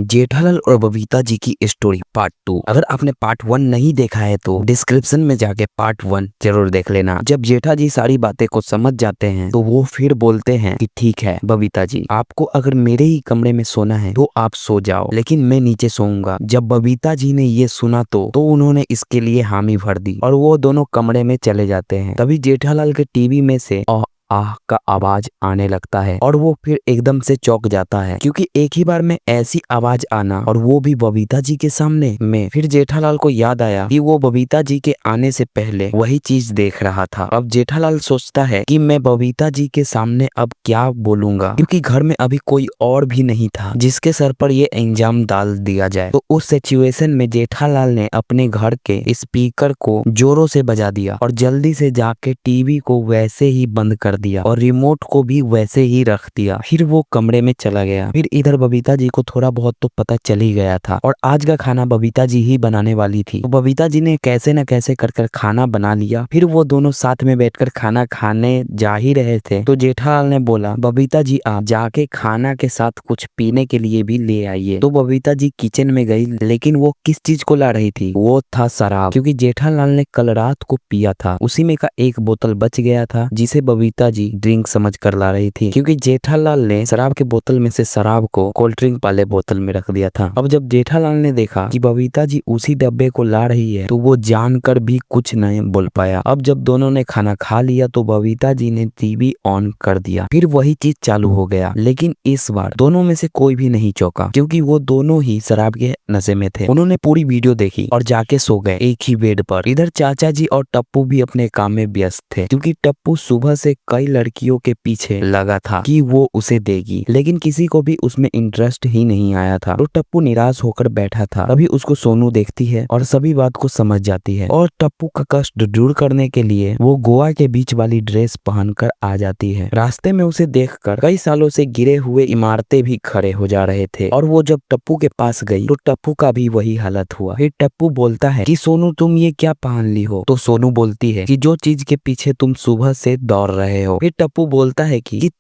जेठालाल और बबीता जी की story part 2। अगर आपने पार्ट 1 नहीं देखा है तो डिस्क्रिप्शन में जाके पार्ट 1 जरूर देख लेना। जब जेठा जी सारी बातें को समझ जाते हैं तो वो फिर बोलते हैं कि ठीक है बबीता जी, आपको अगर मेरे ही कमरे में सोना है तो आप सो जाओ, लेकिन मैं नीचे सोऊंगा। जब बबीता जी ने ये सुना तो उन्होंने इसके लिए हामी भर दी और वो दोनों कमरे में चले जाते हैं। तभी जेठालाल के टीवी में से आह का आवाज आने लगता है और वो फिर एकदम से चौंक जाता है, क्योंकि एक ही बार में ऐसी आवाज आना और वो भी बबीता जी के सामने में। फिर जेठालाल को याद आया कि वो बबीता जी के आने से पहले वही चीज देख रहा था। अब जेठालाल सोचता है कि मैं बबीता जी के सामने अब क्या बोलूंगा, क्योंकि घर में अभी कोई और भी नहीं था जिसके सर पर ये इंजाम डाल दिया जाए। तो उस सिचुएशन में जेठालाल ने अपने घर के स्पीकर को जोरों से बजा दिया और जल्दी से जाके टीवी को वैसे ही बंद कर दिया और रिमोट को भी वैसे ही रख दिया। फिर वो कमरे में चला गया। फिर इधर बबीता जी को थोड़ा बहुत तो पता चल ही गया था और आज का खाना बबीता जी ही बनाने वाली थी। तो बबीता जी ने कैसे न कैसे कर खाना बना लिया। फिर वो दोनों साथ में बैठकर खाना खाने जा ही रहे थे तो जेठालाल ने बोला, बबीता जी आप जाके खाना के साथ कुछ पीने के लिए भी ले आइए। तो बबीता जी किचन में गई, लेकिन वो किस चीज को ला रही थी? वो था शराब, क्योंकि जेठालाल ने कल रात को पिया था। उसी में का एक बोतल बच गया था जिसे बबीता जी ड्रिंक समझ कर ला रही थी, क्योंकि जेठालाल ने शराब के बोतल में से शराब को कोल्ड ड्रिंक वाले बोतल में रख दिया था। अब जब जेठालाल ने देखा कि बबीता जी उसी डब्बे को ला रही है तो वो जानकर भी कुछ नहीं बोल पाया। अब जब दोनों ने खाना खा लिया तो बबीता जी ने टीवी ऑन कर दिया। फिर वही चीज चालू हो गया, लेकिन इस बार दोनों में से कोई भी नहीं चौंका, क्योंकि वो दोनों ही शराब के नशे में थे। उन्होंने पूरी वीडियो देखी और जाके सो गए एक ही बेड पर। इधर चाचा जी और टप्पू भी अपने काम में व्यस्त थे, क्योंकि टप्पू सुबह से कई लड़कियों के पीछे लगा था कि वो उसे देगी, लेकिन किसी को भी उसमें इंटरेस्ट ही नहीं आया था। तो टप्पू निराश होकर बैठा था। तभी उसको सोनू देखती है और सभी बात को समझ जाती है और टप्पू का कष्ट दूर करने के लिए वो गोवा के बीच वाली ड्रेस पहनकर आ जाती है। रास्ते में उसे देखकर कई सालों से गिरे हुए इमारतें भी खड़े हो जा रहे थे और वो जब टप्पू के पास गई तो टप्पू का भी वही हालत हुआ। फिर टप्पू बोलता है कि सोनू तुम ये क्या पहन ली हो? तो सोनू बोलती है कि जो चीज के पीछे तुम सुबह से दौड़ रहे हो। फिर टप्पू बोलता है कि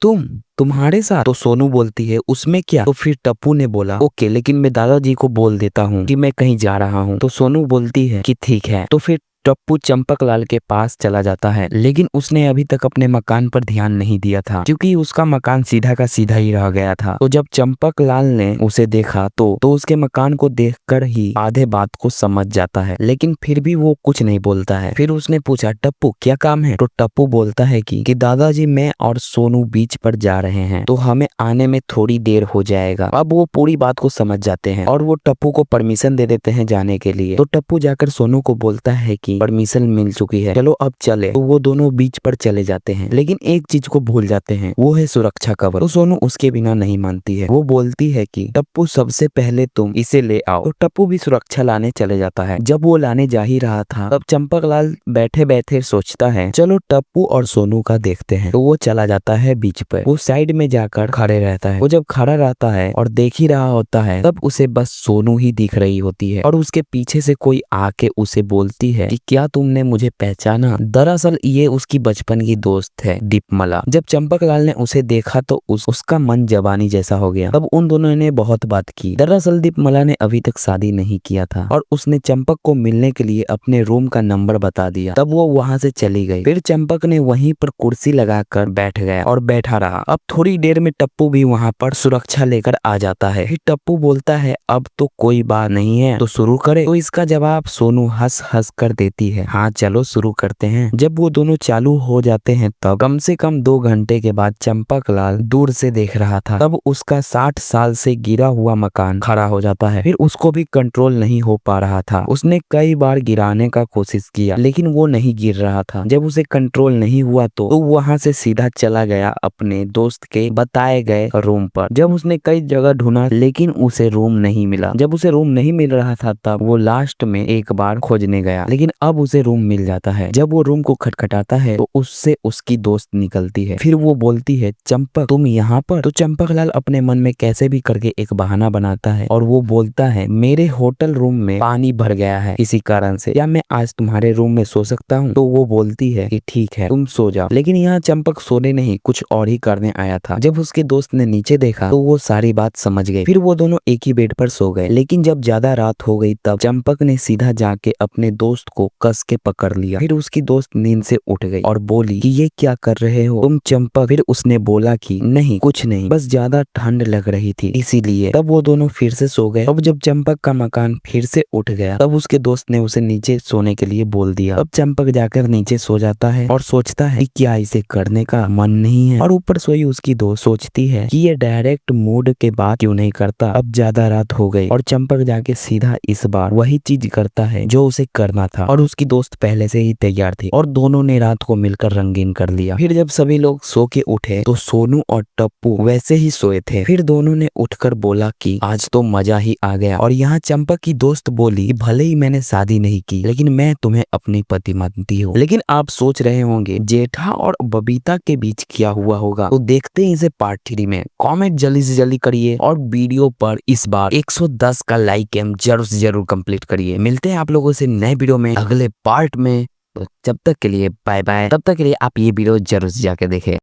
तुम्हारे साथ? तो सोनू बोलती है उसमें क्या? तो फिर टप्पू ने बोला ओके, लेकिन मैं दादाजी को बोल देता हूँ कि मैं कहीं जा रहा हूँ। तो सोनू बोलती है कि ठीक है। तो फिर टप्पू चंपकलाल के पास चला जाता है, लेकिन उसने अभी तक अपने मकान पर ध्यान नहीं दिया था, क्योंकि उसका मकान सीधा का सीधा ही रह गया था। तो जब चंपकलाल ने उसे देखा तो उसके मकान को देखकर ही आधे बात को समझ जाता है, लेकिन फिर भी वो कुछ नहीं बोलता है। फिर उसने पूछा टप्पू क्या काम है? तो टप्पू बोलता है कि दादाजी मैं और सोनू बीच पर जा रहे हैं, तो हमें आने में थोड़ी देर हो जाएगा। अब वो पूरी बात को समझ जाते हैं और वो टप्पू को परमिशन दे देते हैं जाने के लिए। तो टप्पू जाकर सोनू को बोलता है कि परमिशन मिल चुकी है, चलो अब चले। तो वो दोनों बीच पर चले जाते हैं, लेकिन एक चीज को भूल जाते हैं, वो है सुरक्षा कवर। तो सोनू उसके बिना नहीं मानती है। वो बोलती है कि टप्पू सबसे पहले तुम इसे ले आओ। तो टप्पू भी सुरक्षा लाने चले जाता है। जब वो लाने जा ही रहा था तब चंपकलाल बैठे बैठे सोचता है चलो टप्पू और सोनू का देखते हैं। तो वो चला जाता है बीच पर। वो साइड में जाकर खड़े रहता है। वो जब खड़ा रहता है और देख ही रहा होता है तब उसे बस सोनू ही दिख रही होती है और उसके पीछे से कोई आके उसे बोलती है कि क्या तुमने मुझे पहचाना? दरअसल ये उसकी बचपन की दोस्त है दीपमाला। जब चंपकलाल ने उसे देखा तो उसका मन जवानी जैसा हो गया। तब उन दोनों ने बहुत बात की। दरअसल दीपमाला ने अभी तक शादी नहीं किया था और उसने चंपक को मिलने के लिए अपने रूम का नंबर बता दिया। तब वो वहां से चली गई। फिर चंपक ने वहीं पर कुर्सी लगाकर बैठ गया और बैठा रहा। अब थोड़ी देर में टप्पू भी वहां पर सुरक्षा लेकर आ जाता है। फिर टप्पू बोलता है अब तो कोई बात नहीं है तो शुरू करे। तो इसका जवाब सोनू हंस हंस कर देती है, हाँ चलो शुरू करते हैं। जब वो दोनों चालू हो जाते हैं तब कम से कम 2 घंटे के बाद चंपकलाल दूर से देख रहा था। तब उसका 60 साल से गिरा हुआ मकान खड़ा हो जाता है। फिर उसको भी कंट्रोल नहीं हो पा रहा था। उसने कई बार गिराने का कोशिश किया, लेकिन वो नहीं गिर रहा था। जब उसे कंट्रोल नहीं हुआ तो वहां से सीधा चला गया अपने दोस्त के बताए गए रूम पर। जब उसने कई जगह ढूंढा लेकिन उसे रूम नहीं मिला। जब उसे रूम नहीं मिल रहा था तब वो लास्ट में एक बार खोजने गया, लेकिन अब उसे रूम मिल जाता है। जब वो रूम को खटखटाता है तो उससे उसकी दोस्त निकलती है। फिर वो बोलती है चंपक तुम यहाँ पर। तो चंपकलाल अपने मन में कैसे भी करके एक बहाना बनाता है और वो बोलता है मेरे होटल रूम में पानी भर गया है किसी कारण से, या मैं आज तुम्हारे रूम में सो सकता हूँ। तो वो बोलती है कि ठीक है तुम सो जाओ। लेकिन यहाँ चंपक सोने नहीं कुछ और ही करने आया था। जब उसके दोस्त ने नीचे देखा तो वो सारी बात समझ गए। फिर वो दोनों एक ही बेड पर सो गए। लेकिन जब ज्यादा रात हो गई तब चंपक ने सीधा जाके अपने दोस्त को कस के पकड़ लिया। फिर उसकी दोस्त नींद से उठ गई और बोली कि ये क्या कर रहे हो तुम चंपक। फिर उसने बोला कि नहीं कुछ नहीं, बस ज्यादा ठंड लग रही थी इसीलिए। तब वो दोनों फिर से सो गए। अब जब चंपक का मकान फिर से उठ गया तब उसके दोस्त ने उसे नीचे सोने के लिए बोल दिया। अब चंपक जाकर नीचे सो जाता है और सोचता है कि क्या इसे करने का मन नहीं है। और ऊपर सोई उसकी दोस्त सोचती है कि ये डायरेक्ट मूड के बाद क्यों नहीं करता। अब ज्यादा रात हो गई और चंपक जाके सीधा इस बार वही चीज करता है जो उसे करना था और उसकी दोस्त पहले से ही तैयार थी और दोनों ने रात को मिलकर रंगीन कर लिया। फिर जब सभी लोग सो के उठे तो सोनू और टप्पू वैसे ही सोए थे। फिर दोनों ने उठकर बोला कि आज तो मजा ही आ गया। और यहाँ चंपक की दोस्त बोली कि भले ही मैंने शादी नहीं की लेकिन मैं तुम्हें अपनी पति मानती हूँ। लेकिन आप सोच रहे होंगे जेठा और बबीता के बीच क्या हुआ होगा, तो देखते हैं इसे पार्ट 3 में। कमेंट जल्दी से जल्दी करिए और वीडियो पर इस बार 110 का लाइक एम जरूर से जरूर कंप्लीट करिए। मिलते हैं आप लोगों से नए वीडियो में अगले पार्ट में। तो जब तक के लिए बाय बाय। तब तक के लिए आप ये वीडियो जरूर से जाके देखें।